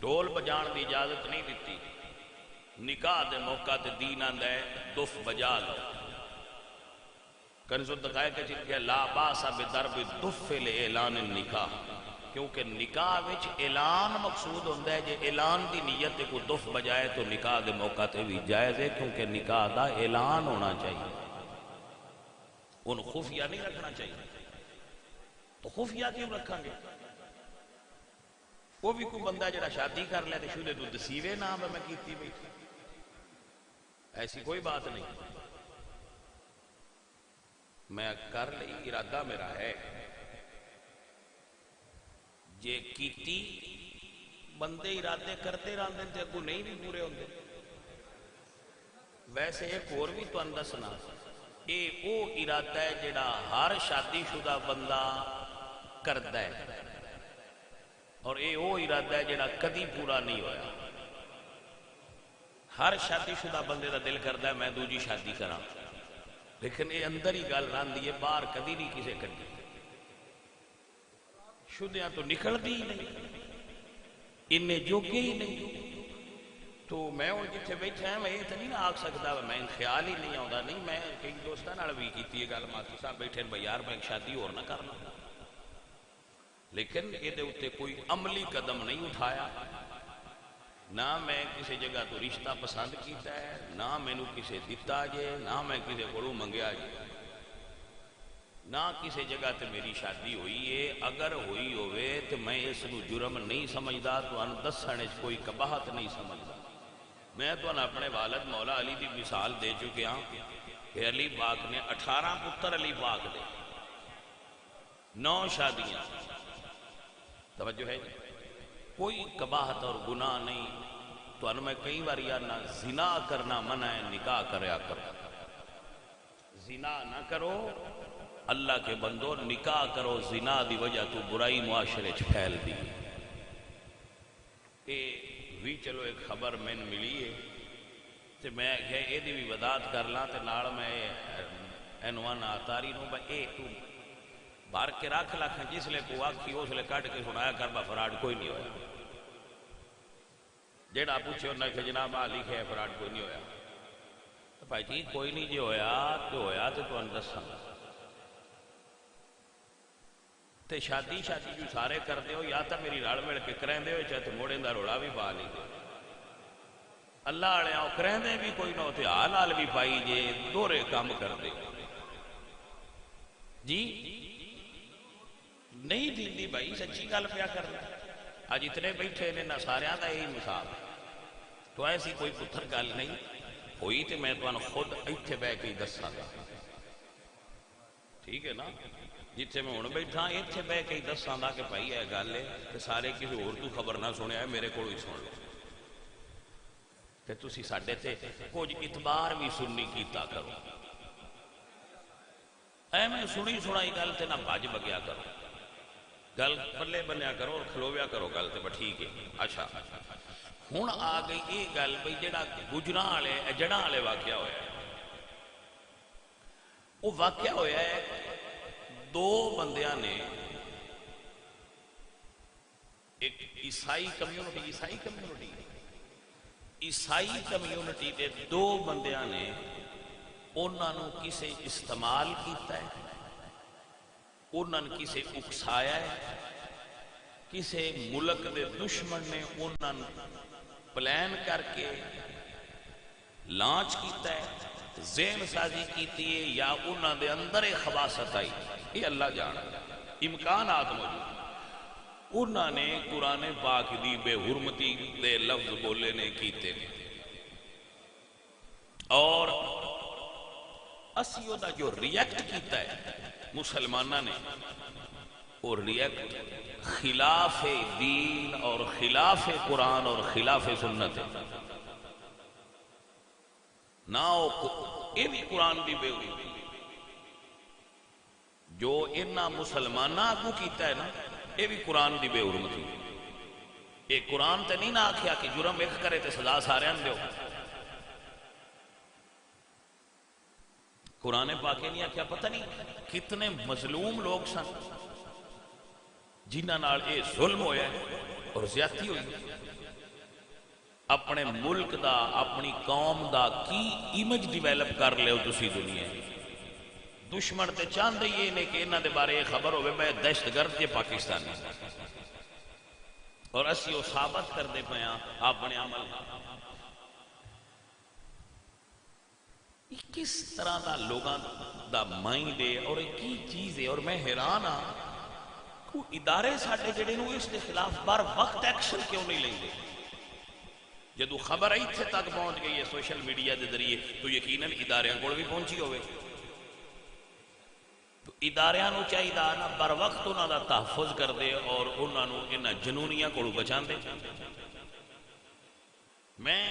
ڈھول بجان دی اجازت نہیں دیتی. نکاح دے موقع تے دین آندا ہے دف بجا لو. کنز الدقائق کے لکھیا لا باس بضرب الدف لاعلان النکاح، کیونکہ نکاح وچ اعلان مقصود ہوتا ہے. جے اعلان دی نیت کو دف بجائے تو نکاح دے موقع تے بھی جائز ہے، کیونکہ نکاح دا اعلان ہونا چاہیے. ان خفیہ نہیں رکھنا چاہیے. تو خفیہ کیوں رکھاں گے؟ وہ بھی کوئی بندہ جڑا شادی کر لے تو شودے تو دسیوے نام میں کیتی بیٹھی، ایسی کوئی بات نہیں. میں کر لی، ارادہ میرا ہے. جے کیتی بندے ارادے کرتے رہتے ہیں اگوں نہیں بھی پورے ہوتے. ویسے ایک اور بھی تو دسنا، یہ وہ ارادہ ہے جڑا ہر شادی شدہ بندہ کرتا ہے، اور یہ وہ ارادہ ہے جڑا کدی پورا نہیں ہویا. ہر شادی شدہ بندے کا دل کرتا ہے میں دوجی شادی کراں، لیکن یہ اندر ہی گل رہندی ہے، باہر کدی نہیں کسے کڈی. شدیاں تو نکلتی ہی نہیں، انہیں جوگے ہی نہیں. تو میں ہوں جتنے بیٹھا ہے میں یہ تو نہیں نہ آکھ سکتا میں خیال ہی نہیں آتا. نہیں میں کئی دوستوں نال بھی کیتی ہے گل، ماتی صاحب بیٹھے بھائی یار میں ایک شادی اور نہ کرنا، لیکن یہ اتنے کوئی عملی قدم نہیں اٹھایا. نہ میں کسی جگہ تو رشتہ پسند کیتا ہے، نہ مینو کسے دتا جے، نہ میں کسی کو منگیا جے، نہ کسی جگہ تے میری شادی ہوئی ہے. اگر ہوئی ہوئے تو میں اس نو جرم نہیں سمجھدا، تو ان دسنے کوئی قباحت نہیں سمجھدا. میں تو اپنے والد مولا علی دی مثال دے چکے ہاں کہ علی پاک نے 18 پتر علی پاک دے 9 شادیاں. توجہ ہے جی، کوئی قباحت اور گناہ نہیں. تو ان میں کئی بار یار نہ زنا کرنا منع ہے، نکاح کریا کرو. زنا نہ کرو اللہ کے بندو، نکاح کرو. زنا دی وجہ تو برائی معاشرے چ پھیل دی. بھی چلو ایک خبر میں ملی ہے تو میں یہ بھی وضاحت کر لاں تے نال میں اینوان آتاری نو اے تو بھر کے رکھ لکھ جس لے کو آکھی اس لے کٹ کے سنایا کر با فراڈ کوئی نہیں ہویا. جیڑا پوچھے انہیں کہ جناب آ لکھے فراڈ کوئی نہیں ہویا. تو بھائی جی کوئی نہیں جو ہویا تو اندساں تے شادی جو سارے کر دیو یا تا میری رال مل کے کریں دیو چاہے تو موڑیں دا روڑا بھی پا لی دے. اللہ آڑے آؤ کریں دے بھی کوئی نہ ہوتے آل بھی پائی جے دورے کام کر دے. جی نہیں دیندی بھائی سچی گل پیا کرنا. آج اتنے بیٹھے نے نہ ساریاں دا یہی مثال. تو ایسی کوئی پتھر گل نہیں ہوئی تو میں تو خود ایتھے بہ کے دساں گا. ٹھیک ہے نا، جتھے میں ہوں بیٹھا ایتھے بہ کے دساں گا کہ بھائی یہ گل ہے کہ سارے کسی اور تو خبر نہ سنیا ہے میرے کو ہی سن لو. کہ تسی ساڈے تے کچھ اعتبار بھی سننی کیتا کرو. میں سنی سنائی گل تے نہ بھج بگیا کرو. گل پلے بنیا کرو اور کھلویا کرو گل تے ٹھیک ہے. اچھا ہوں آ گئی یہ گل بھائی جڑا گجراں والے جڑاں والے واقعہ ہوا ہے، وہ واقعہ ہوا ہے 2 بندیاں نے ایک عیسائی کمیونٹی دے 2 بندیاں نے انہاں نو کسے استعمال کیتا ہے، انہاں نے کسے اکسایا ہے. کسے ملک دے دشمن نے انہاں پلان کر کے لانچ کیتا ہے، ذہن سازی کیتی ہے، یا انہاں دے اندر خباثت آئی. یہ اللہ جانا، امکانات موجود. انہاں نے قرآن پاک دی بے حرمتی دے لفظ بولے نے کیتے نے، اور اسیو دا جو ریئیکٹ کیتا ہے مسلمانہ نے، اور ریئیکٹ خلاف دین اور خلاف قرآن اور خلاف سنت ہے. نہ یہ بھی قرآن دی بے حرمتی جو انہاں مسلمانہ کو کیتا ہے نا، یہ بھی قرآن دی بے حرمتی. یہ قرآن تے نہیں نہ آکھیا کہ جرم ایک کرے تے سزا سارے اندے ہو. قرآن پاک نہیں آکھیا. پتہ نہیں کتنے مظلوم لوگ سن جنہاں نال اے ظلم ہویا ہے اور زیادتی ہوئی. اپنے ملک دا اپنی قوم دا کی ایمیج ڈیویلپ کر لے تسی دنیا دشمن تے چاہتے یہ نے کہ انہاں دے بارے خبر ہوئے میں دہشت گرد یہ پاکستانی اور اسی وہ ثابت کر دے پیاں اپنے عمل کس طرح دا لوگاں دا مائنڈ ہے اور کی چیز ہے اور میں حیران ہاں کوئی ادارے ساڈے جڑے نو اس کے خلاف بر وقت ایکشن کیوں نہیں لیندے جدو خبر ایتھے تک پہنچ گئی ہے سوشل میڈیا دے ذریعے تو یقیناً اداریاں کول بھی پہنچی ہوئے تو اداریاں نو چاہیے نا بر وقت انہاں دا تحفظ کر دے اور انہاں نو انہاں جنونیاں کولوں بچان دے میں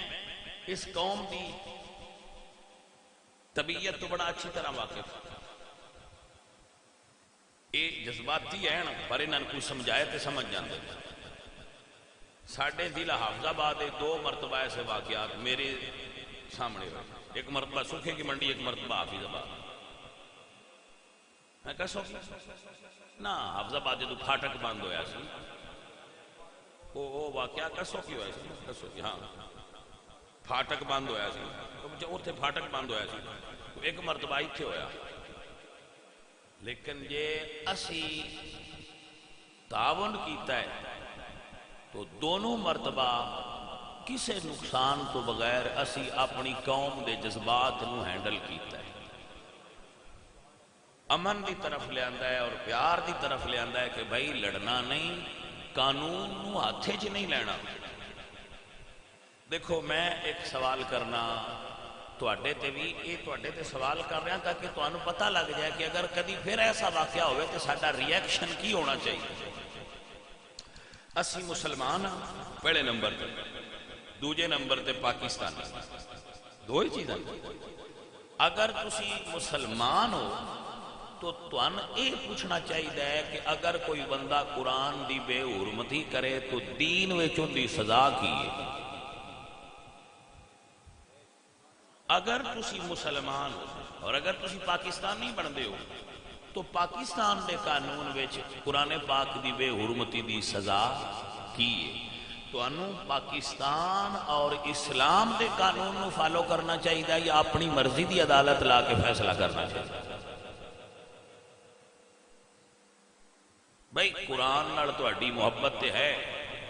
اس قوم دی طبیعت تو بڑا اچھی طرح واقف یہ جذباتی ہے نا پر انہاں کو سمجھائے تے سمجھ جاندے ساڑھے ضلع حافظ آباد 2 مرتبہ ایسے واقعات میرے سامنے ہوئے ایک مرتبہ سکھے کی منڈی ایک مرتبہ حافظ آباد میں کہہ سکتا نا حافظ آباد جو پھاٹک بند ہویا سی وہ واقعہ کہہ سکی ہویا سی کہہ سکی ہاں پھاٹک بند ہویا سی جو اتھے پھاٹک بند ہویا سی ایک مرتبہ ایتھے ہویا لیکن یہ اسی تعاون کیتا ہے تو دونوں مرتبہ کسے نقصان تو بغیر اسی اپنی قوم دے جذبات نو ہینڈل کیتا ہے امن دی طرف لے آندا ہے اور پیار دی طرف لے آندا ہے کہ بھائی لڑنا نہیں قانون نو ہاتھے چ نہیں لینا دیکھو میں ایک سوال کرنا تواڈے تے بھی یہ تواڈے تے سوال کر رہا تاکہ تانوں پتہ لگ جائے کہ اگر کدی پھر ایسا واقعہ ہوئے تو ساڈا ریئیکشن کی ہونا چاہیے اسی مسلمان ہاں پہلے نمبر تے دوجے نمبر تے پاکستان دو ہی چیزاں اگر تسی مسلمان ہو تو تُن یہ پوچھنا چاہیے کہ اگر کوئی بندہ قرآن دی بے حرمتی کرے تو دین وچوں دی سزا کی ہے اگر تسی مسلمان ہو اور اگر تسی پاکستانی بن دے ہو تو پاکستان دے قانون وچ قرآن پاک دی بے حرمتی دی سزا کی ہے تو انہوں پاکستان اور اسلام دے قانون نو فالو کرنا چاہیے یا اپنی مرضی دی عدالت لا کے فیصلہ کرنا چاہیے بھائی قرآن نال تہاڈی محبت تے ہے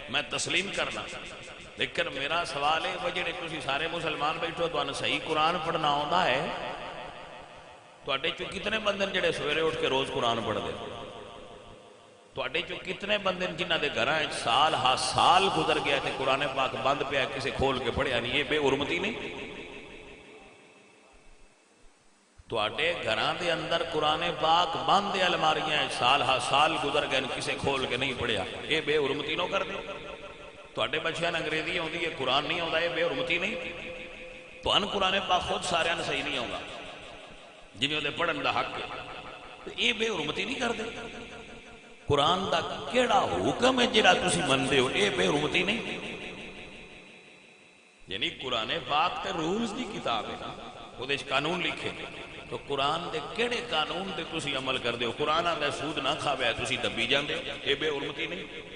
میں تسلیم کرنا لیکن میرا سوال ہے وہ جڑے تسی سارے مسلمان بیٹھو تو صحیح قرآن پڑھنا آندا ہے تواڈے چوں کتنے بندے جڑے سویرے اٹھ کے روز قرآن پڑھ دے تواڈے چوں کتنے بندے جنہاں دے گھراں سال ہا سال گزر گیا تے قرآن پاک بند پیا کسے کھول کے پڑھیا نہیں یہ بے حرمتی نہیں تواڈے گھراں دے اندر قرآن پاک بند الماریاں سال ہا سال گزر گئے کسے کھول کے نہیں پڑھیا یہ بے حرمتی نہ کر دے تواڈے بچیاں نوں انگریزی آندی ہے قرآن نہیں آندا یہ بے حرمتی نہیں تو ان قرآن پاک خود سارے نوں صحیح نہیں آندا جنہیں وہ پڑھن دا حق ہے یہ بے حرمتی نہیں کر دے قرآن دا کیڑا حکم ہے جڑا تسی مندے ہو یہ بے حرمتی نہیں یعنی قرآن پاک تے رولز دی کتاب ہے وہ دے قانون لکھے تو قرآن دے کیڑے قانون دے تسی عمل کر دے ہو قرآن دے سود نہ کھاوے تسی دبی جاندے ہو یہ بے حرمتی نہیں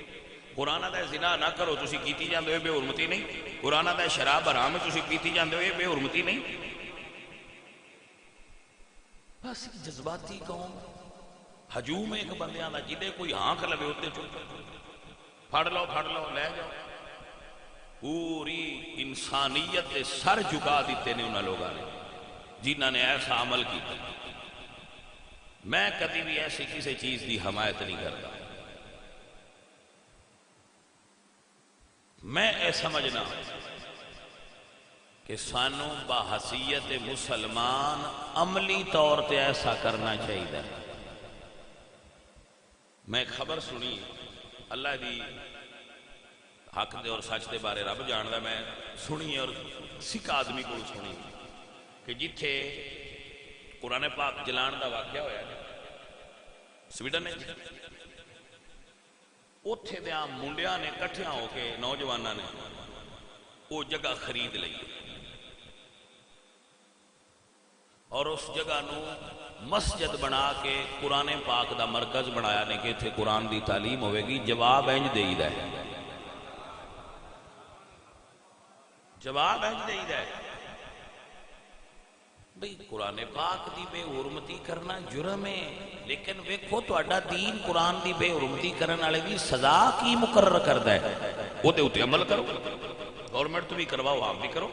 قرآن دے زنا نہ کرو تسی کیتی جاندے ہو یہ بے حرمتی نہیں قرآن دے شراب حرام تسی پیتی جاندے ہو یہ بے حرمتی نہیں بس جذباتی قوم ہجوم ایک بندیاں دا جدے کوئی ہانک لگے ہوتے پھڑ لو لے جاؤ پوری انسانیت دے سر جھکا دیتے نے انہاں لوگاں نے جنہاں نے ایسا عمل کیا میں کبھی بھی ایسی کسی چیز دی حمایت نہیں کرتا میں اے سمجھنا کہ سانو بحیثیت مسلمان عملی طور تے ایسا کرنا چاہیے میں خبر سنی اللہ دی حق دے اور سچ دے بارے رب جاندا میں سنی اور سکھ آدمی کو سنی کہ جتھے قرآن پاک جلان دا واقعہ ہویا سویڈن نے اوتھے دیاں منڈیاں نے کٹھیاں ہو کے نوجواناں نے وہ جگہ خرید لئی اور اس جگہ نو مسجد بنا کے قرآن پاک دا مرکز بنایا نے کہ تھے قرآن دی تعلیم ہوئے گی جواب انج دے دا ہے جواب ہے جائیدہ ہے بھئی قرآن پاک دی بے حرمتی کرنا جرم ہے، لیکن ویکھو تہاڈا دین قرآن دی بے حرمتی کرن والے دی سزا کی مقرر کردا ہے، او دے اوتے عمل کرو، گورنمنٹ تو بھی کرواؤ آپ بھی کرو،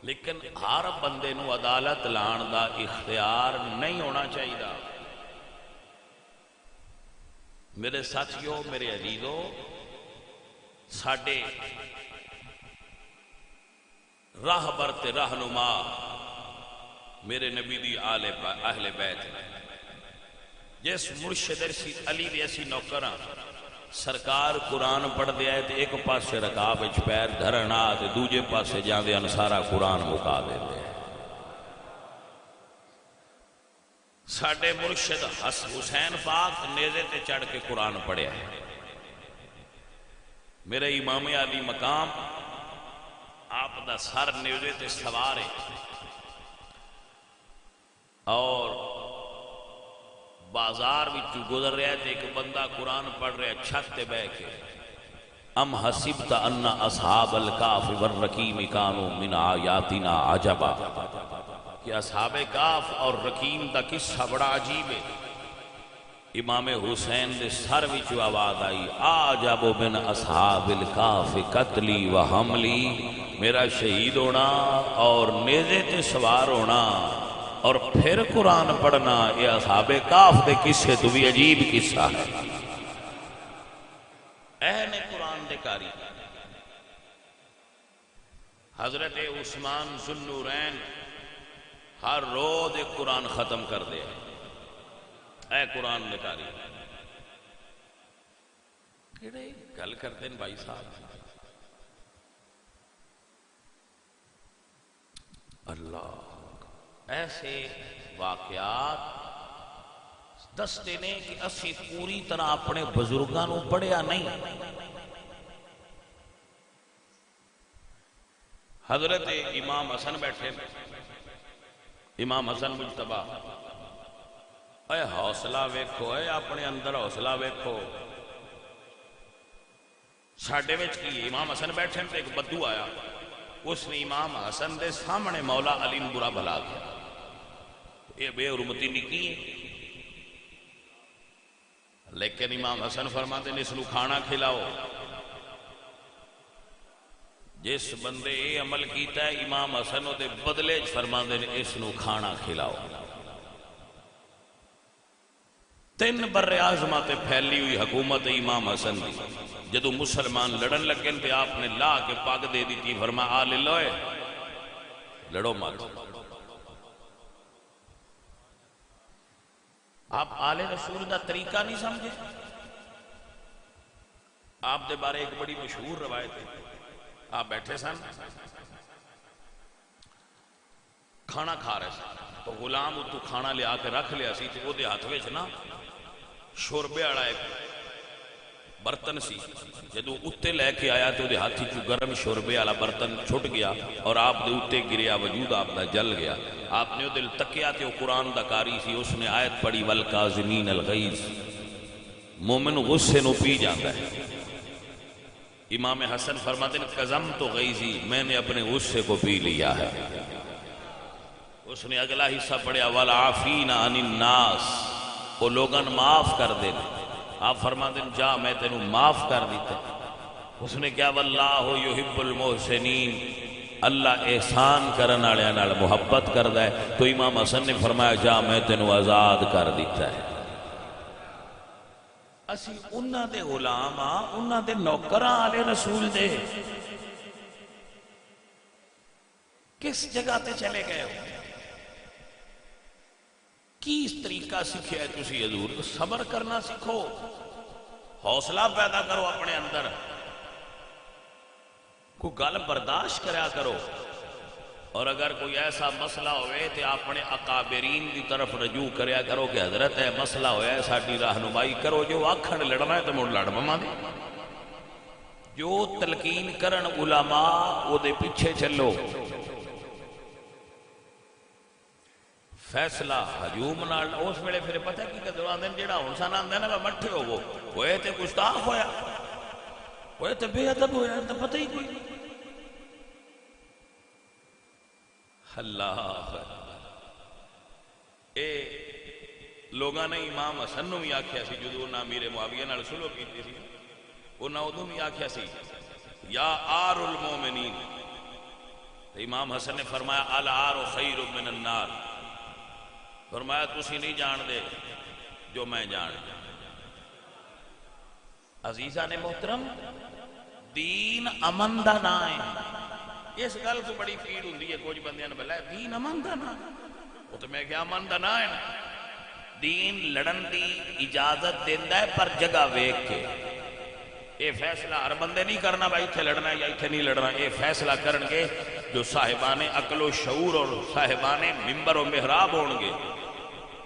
لیکن ہر بندے نو عدالت لان دا اختیار نہیں ہونا چاہیے۔ میرے ساتھیوں، میرے عزیزوں، ساڈے راہبر تے رہنما میرے نبی دی اہل بیت جس مرشد علی دے اسی نوکراں سرکار قرآن پڑھ دیا ہے تے ایک پاسے رکعب وچ پیر دھرنا تے دوجے پاسے جاندے ان سارا قرآن مکا دیندے ہیں۔ ساڈے مرشد حسین پاک نیزے تے چڑھ کے قرآن پڑھیا ہے۔ میرے امام علی مقام آپ دا سر نیزے تے سوار ہے اور بازار وچ گزر رہا ہے تے ایک بندہ قرآن پڑھ رہا ہے چھت تے بیٹھ کے، ام حسبت ان اصحاب الکاف والرقیم کانوا من آیاتنا عجبا، کہ اصحاب کاف اور رقیم دا قصہ بڑا عجیب ہے۔ امام حسین دے سر وچ آواز آئی، عجب من اصحاب الکاف قتلی و حملی، میرا شہید ہونا اور نیزے تے سوار ہونا اور پھر قرآن پڑھنا، یہ اصحاب کاف دے قصے تو بھی عجیب قصہ ہے۔ اہل قرآن دے کاری حضرت عثمان ذو النورین ہر روز ایک قرآن ختم کر دے، اے قرآن دے کاری کیڑے گل کرتے ہیں بھائی صاحب، اللہ ایسے واقعات دستے نے کہ اسی پوری طرح اپنے بزرگاں نو پڑھیا نہیں۔ حضرت امام حسن بیٹھے، امام حسن مجتبی، اے حوصلہ ویکھو، اے اپنے اندر حوصلہ ویکھو، ساڈے وچ کی امام حسن بیٹھے تے ایک بدو آیا، اس نے امام حسن دے سامنے مولا علی نو برا بھلا کیا، یہ بے حرمتی نہیں کی، لیکن امام حسن فرماتے ہیں اس نو کھانا کھلاؤ۔ جس بندے یہ عمل کیتا ہے امام حسن دے بدلے فرماتے ہیں اس نو کھانا کھلاؤ۔ 3 بر اعظم تے پھیلی ہوئی حکومت امام حسن دی، جدو مسلمان لڑن لگے تے آپ نے لا کے پاگ دے دی تھی، فرمایا آ لے لوئے لڑو مت۔ آپ آل رسول دا طریقہ نہیں سمجھے؟ آپ دے بارے ایک بڑی مشہور روایت ہے، آپ بیٹھے سن کھانا کھا رہے سن تو غلام اتو کھانا لیا کے رکھ لیا سی، تو وہ دے ہاتھ وچ نا شوربے والا ایک برتن سی، جدو اتے لے کے آیا تو دے ہاتھی چو گرم شوربے والا برتن چھٹ گیا اور آپ دے اتے گریا، وجود آپ دا جل گیا۔ آپ نے دل تکیا تے وہ قرآن دا کاری سی، اس نے آیت پڑھی والکاظمین الغیظ، مومن غصے نو پی جاتا ہے۔ امام حسن فرماتے ہیں قزمت غیظی، میں نے اپنے غصے کو پی لیا ہے۔ اس نے اگلا حصہ پڑھا والعافین عن الناس، وہ لوگن معاف کر دے۔ آپ فرماتے ہیں جا میں تینوں معاف کر دیتا۔ اس نے کیا واللہ یحب المحسنین، اللہ احسان کرن والے نال محبت کردا ہے۔ تو امام حسن نے فرمایا جا میں تینوں آزاد کر دیتا ہے۔ اسی انہاں دے غلام ہاں، انہاں دے نوکراں آلے رسول دے، کس جگہ تے چلے گئے ہو؟ کس طریقہ سیکھے ہے تسی حضور؟ صبر کرنا سیکھو، حوصلہ پیدا کرو اپنے اندر، کوئی گل برداشت کریا کرو، اور اگر کوئی ایسا مسئلہ ہوئے تو اپنے اکابرین کی طرف رجوع کریا کرو کہ حضرت ہے مسئلہ ہویا ہے ساڈی رہنمائی کرو، جو آکھن لڑنا ہے تو مڑ لڑ پواں دے، جو تلقین کرن علماء وہ دے پیچھے چلو۔ فیصلہ ہجوم نال اس ویلے پھر پتہ کی کدو آندے جڑا ہن سن آندا نا مٹھے ہوو ہوئے تے گستاخ ہویا، ہوئے تے بے ادب ہویا، تے پتہ ہی کوئی اللہ اے لوگاں نے امام حسن نو بھی آکھیا سی جدوں انہاں امیر معاویہ نال صلح کیتی سی انہاں ادوں بھی آکھیا سی یا آر المومنین، امام حسن نے فرمایا العار خیر من النار، فرمایا تسی نہیں جان دے جو میں جان دے۔ عزیزہ نے محترم دین امن دا نا ہے، اس گل کو بڑی پیڑ ہوندی ہے کچھ بندیاں نے بولا دین امن دا نا، وہ تو میں کیا امن دا نا ہے نا، دین لڑن دی اجازت دیندا ہے پر جگہ ویکھ کے، یہ فیصلہ ہر بندے نہیں کرنا بھائی اتنے لڑنا ہے یا اتنے نہیں لڑنا، یہ فیصلہ کرن گے جو صاحبان عقل و شعور اور صاحبان ممبر و محراب ہون گے،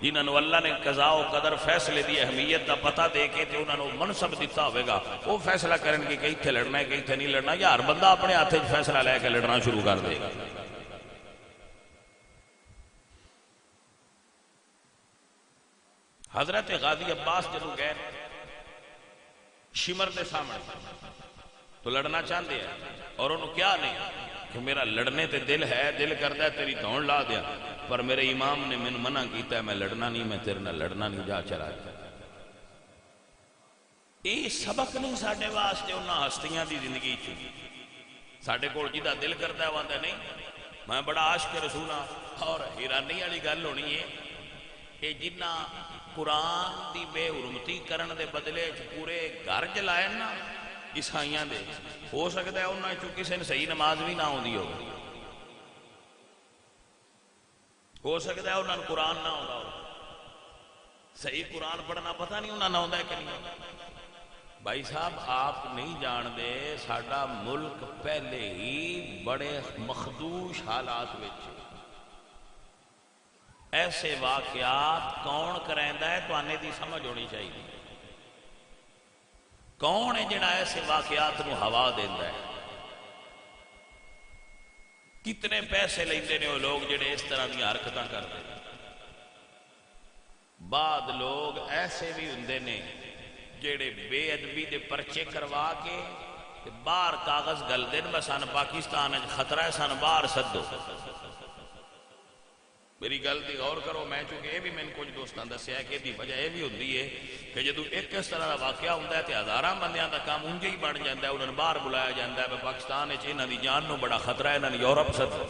جنہوں نے اللہ نے قضاء و قدر فیصلے دی اہمیت دا پتہ دے کے تے انہوں نے منصب دیتا ہوئے گا، وہ فیصلہ کرن گے کہ اتنے لڑنا ہے کہ اتنے نہیں لڑنا، یا ہر بندہ اپنے ہاتھ فیصلہ لے کے لڑنا شروع کر دے گا۔ حضرت غازی عباس جدو گئے شمر دے سامنے تو لڑنا چاہتے ہیں اور انہوں کیا نہیں کہ میرا لڑنے تے دل ہے، دل کرتا ہے تیری دھون لا دیا، پر میرے امام نے میں منع کیتا ہے میں لڑنا نہیں، میں تیرے نہ لڑنا نہیں، جا چلا جا۔ یہ سبق نہیں ساڈے واسطے انہاں ہستیاں دی زندگی چ، ساڈے کول جہاں دل کرتا ہے وہ آندا نہیں میں بڑا عاشق رسول ہاں، اور حیرانی والی گل ہونی ہے کہ جنہ قرآن دی بے حرمتی کرن دے بدلے پورے گھر جلائے نا عیسائیاں دے، ہو سکتا ہے انہاں چوں کسے نے صحیح نماز بھی نہ ہوندی ہو، ہو سکتا ہے انہاں قرآن نہ ہوندا ہو، صحیح قرآن پڑھنا پتہ نہیں انہاں نہ ہوندا ہے کہ نہیں۔ بھائی صاحب آپ نہیں جان دے ساڈا ملک پہلے ہی بڑے مخدوش حالات وچ، ایسے واقعات کون کریندا ہے تو آنے دی سمجھ ہونی چاہیے، کون ہے جڑا ایسے واقعات نو ہوا دیندا ہے، کتنے پیسے لیندے نے وہ لوگ جڑے اس طرح دی حرکتاں کرتے ہیں۔ بعد لوگ ایسے بھی ہوندے نے جڑے بے ادبی دے پرچے کروا کے باہر کاغذ گل دین بس سن پاکستان خطرہ ہے سن باہر سدو۔ میری گل دی غور کرو، میں چونکہ یہ بھی میں کچھ دوستان دسیا ہے کہ دی وجہ یہ بھی ہوتی ہے کہ جدو ایک اس طرح کا واقعہ ہوتا ہے تو ہزاراں بندیاں دا کام انجے ہی بن جاتا ہے، انہوں نے باہر بلایا جاتا ہے پاکستان انہاں دی جان نو بڑا خطرہ ہے، انہاں نے یورپ سدو۔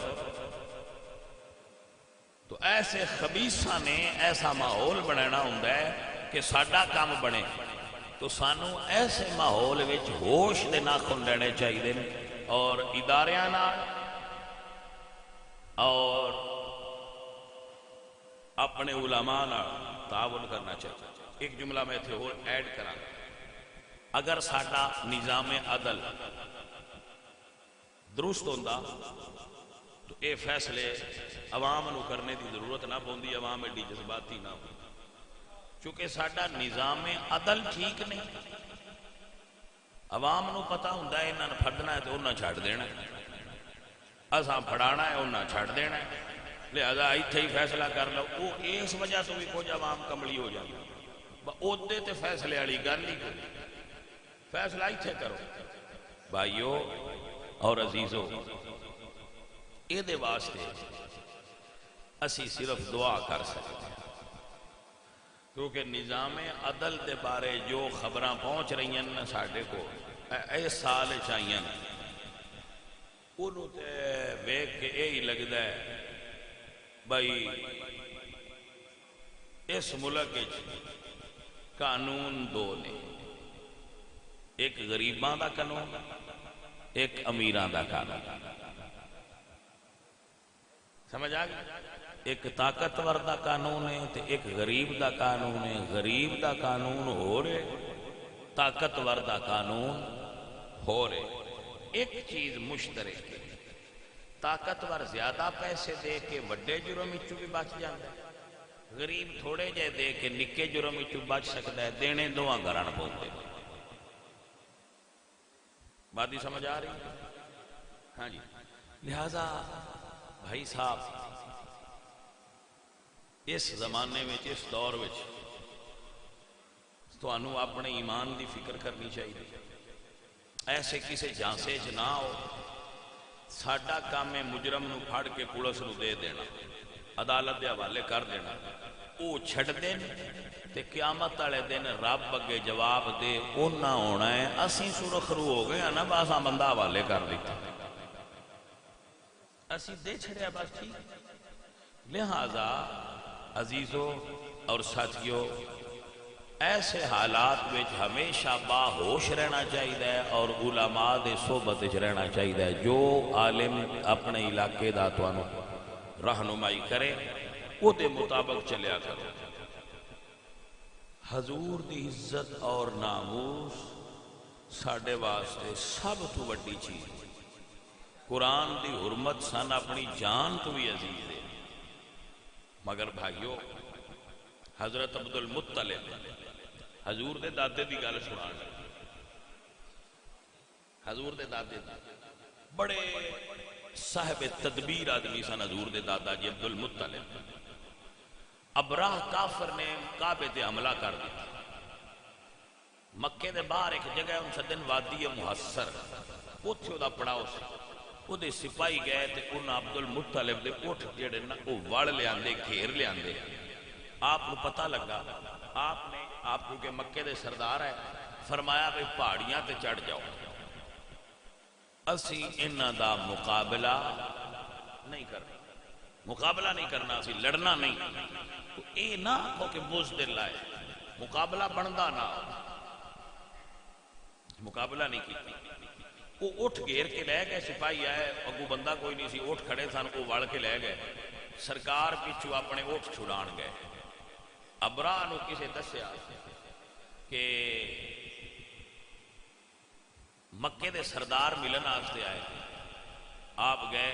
تو ایسے خبیثاں نے ایسا ماحول بنانا ہوتا ہے کہ ساڈا کام بنے، تو سانو ایسے ماحول وچ ہوش دے ناخن لینے چاہیے اور اداریاں نال اور اپنے علماء نال تعاون کرنا چاہیے۔ ایک جملہ میں تھے اور ایڈ کرا، اگر ساڈا نظام عدل درست ہوندا تو اے فیصلے عوام نو کرنے دی ضرورت نہ پوندی، عوام ایڈی جذباتی نہ ہو، چونکہ ساڈا نظام عدل ٹھیک نہیں، عوام نو پتہ ہوندا ہے انہاں نے پھڑنا ہے تو انہاں چھڑ دینا ہے، اساں پھڑانا ہے انہاں چھڑ دینا ہے، لہذا ایتھے ہی فیصلہ کر لو۔ وہ اس وجہ تو بھی کچھ عوام کملی ہو جاتی، عہدے تے فیصلے والی گل ہی کوئی، فیصلہ ایتھے کرو۔ بھائیو اور عزیزو، یہ واسطے اسی صرف دعا کر سکتے ہیں، کیونکہ نظام عدل دے بارے جو خبراں پہنچ رہی ہیں ساڈے کو اس سال چاہیے انہوں تے ویکھ کے یہی لگتا ہے بھائی اس ملک قانون دو نے، ایک غریباں دا قانون ایک امیراں دا قانون، سمجھ آ گئی؟ ایک طاقتور دا قانون ہے تے ایک غریب دا قانون ہے، غریب دا قانون ہو رہے طاقتور دا قانون ہو رہے، ایک چیز مشترک ہے، طاقتور زیادہ پیسے دے کے وڈے جرم وچوں بھی بچ جاتا ہے، غریب تھوڑے جے دے کے نکے جرم وچوں بچ سکتا ہے، دینے دوواں گھراں پوندے۔ بات ہی سمجھ آ رہی ہے؟ ہاں جی، لہذا بھائی صاحب اس زمانے میں اس دور میں تو انہوں اپنے ایمان دی فکر کرنی چاہیے، ایسے کسی جھانسے نہ ہو ساڈا کام ہے مجرم نو پھڑ کے پولیس نو دے دینا، عدالت دے حوالے کر دینا، وہ چھڈ دین تے قیامت والے دن رب اگے جواب دے اونا ہونا ہے اسی سرخرو ہو گئے نا، بس بندہ حوالے کر دیتا، اسی دے چھڑیا بس ٹھیک۔ لہذا عزیزو اور ساتھیو، ایسے حالات میں ہمیشہ باہوش رہنا چاہیے اور علماء دے صحبت وچ رہنا چاہیے۔ جو عالم اپنے علاقے دا تانوں رہنمائی کرے وہ دے مطابق چلیا کرو۔ حضور دی عزت اور ناموس ساڈے واسطے سب تو وڈی چیز، قرآن دی حرمت سن اپنی جان تو بھی عزیز ہے۔ مگر بھائیو، حضرت عبد المطلب حضور دے دادے دی گل سنان، حضور دے دادے بڑے صاحب تدبیر آدمی سن حضور دے دادا جی عبد المطلب۔ ابراہ کافر نے کعبے تے حملہ کر دیا، مکے دے باہر ایک جگہ ان سدن وادی محصر، اوتھے دا پڑاؤ سی، وہ دے سپاہی گئے تے انہاں عبد المطلب دے اٹھ جڑے نا وہ وڑ لیاندے، گھیر لیاندے۔ آپ کو پتہ لگا، آپ نے آپ کو کہ مکے دے سردار ہے، فرمایا بھئی پہاڑیاں تے چڑھ جاؤ، اسی انہاں دا مقابلہ نہیں کرنا، مقابلہ نہیں کرنا، اسی لڑنا نہیں۔ تو اے نہ ہو کہ بزدل آئے، مقابلہ بندا نہ، مقابلہ نہیں کی۔ وہ اٹھ گھیر کے لے گئے، سپاہی آئے، اگو بندہ کوئی نہیں سی، اٹھ کھڑے سن، وہ وڑ کے لے گئے، سرکار پچھو اپنے اٹھ چھڑان گئے۔ ابراہ نو کسے دسیا کہ مکے دے سردار ملن آستے آئے، آپ گئے،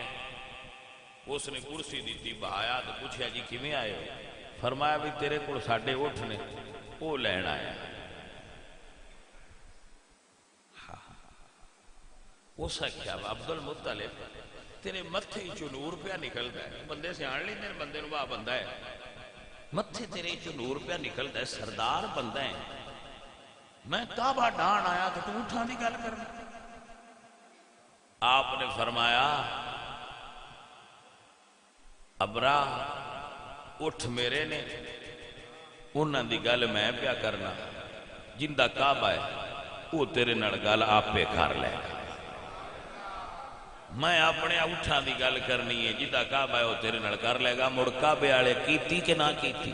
اس نے کرسی دیتی، بہایا تو پوچھا جی کیویں آئے ہو؟ فرمایا بھی تیرے کول ساڈے اٹھ نے، وہ لین آیا۔ اس آکھیا عبد المطلب تیرے متھے چو نور پیا نکلدا ہے، بندے سیاں لیندے نے بندے نو، واہ بندہ ہے، متھے تیرے چو نور پیا نکلدا ہے، سردار بندہ ہے، میں کعبہ ڈان آیا تو تو اٹھاں دی گل کرنا۔ آپ نے فرمایا ابرا اٹھ میرے نے، انہاں دی گل میں پیا کرنا، جندہ کعبہ ہے وہ تیرے نال گل آپ پہ کر لے گا، میں اپنے اٹھاں دی گل کرنی ہے، جدہ کعبہ ہے وہ تیرے نال کر لے گا۔ مڑ کعبے والے کیتی کہ نہ کیتی؟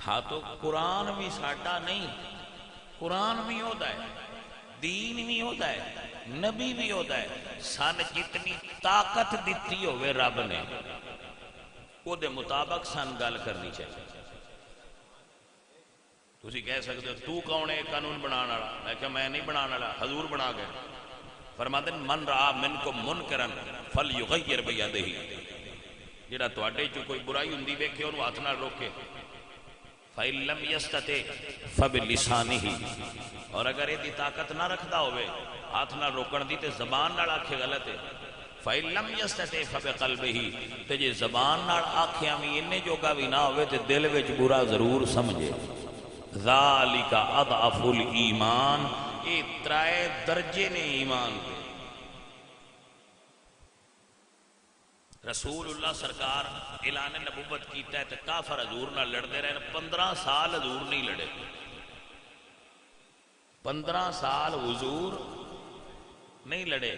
ہاں تو قرآن بھی ساڈا نہیں، قرآن بھی ہوتا ہے، دین بھی ہوتا ہے، نبی بھی ہوتا ہے، سن جتنی طاقت دیتی ہوئے رب نے وہ دے مطابق سن گل کرنی چاہیے۔ تسی کہہ سکتے ہو تو کون ہے قانون بنانا والا؟ میں کہ میں نہیں بنانا والا، حضور بنا گئے۔ فرماتے ہیں من رآ منکم منکرن فلیغیر بیدہ، جڑا تواڈے چوں کوئی برائی ہوندی ویکھے اونوں ہاتھ نال روکے، فَإِن لَمْ يَسْتَطِعْ فَبِلِسَانِهِ، اور اگر یہ طاقت نہ رکھدا ہوئے ہاتھ نہ روکن دی تے زبان نال آکھے غلط ہے، فَإِن لَمْ يَسْتَطِعْ فَبِقَلْبِهِ، تے جے زبان نال آکھیاں بھی اننے جوگا بھی نہ ہوئے تے دل وچ برا ضرور سمجھے۔ ذَلِكَ أَضْعَفُ الْإِيمَانِ، یہ ترائے درجے نے ایمان کے۔ رسول اللہ سرکار اعلان نبوت کیتا ہے تو کافر حضور نہ لڑتے رہے، 15 سال حضور نہیں لڑے، 15 سال حضور نہیں لڑے،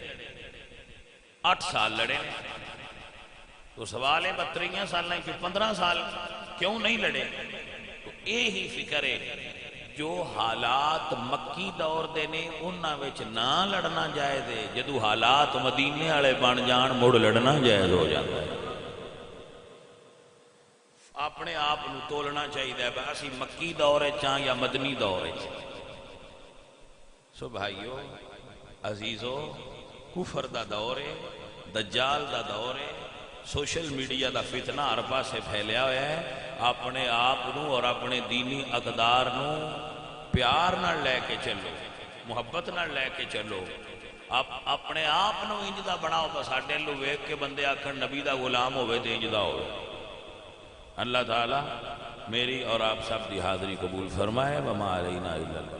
8 سال لڑے، تو سوال ہے 32 سال نہیں، 15 سال کیوں نہیں لڑے؟ تو یہی فکر ہے، جو حالات مکی دور دے نے انہاں وچ نہ لڑنا جائز ہے، جدو حالات مدینے والے بن جان مڑ لڑنا جائز ہو جاتا ہے۔ اپنے آپ نو تولنا چاہیے بھائی اسی مکی دور چاں یا مدنی دور چ۔ سو بھائیو عزیزو، کفر دا دور ہے، دجال دا دور ہے، سوشل میڈیا دا فتنہ ہر پاسے پھیلیا ہوا ہے۔ اپنے آپ نو اور اپنے دینی اقدار نو پیار نہ لے کے چلو، محبت نہ لے کے چلو، اپنے آپ نو انج دا بناؤ بس ساڈے لو ویکھ کے بندے آکھن نبی دا غلام ہوئے تے انج دا ہوئے۔ اللہ تعالی میری اور آپ سب دی حاضری قبول فرمائے۔ وما علینا الا اللہ۔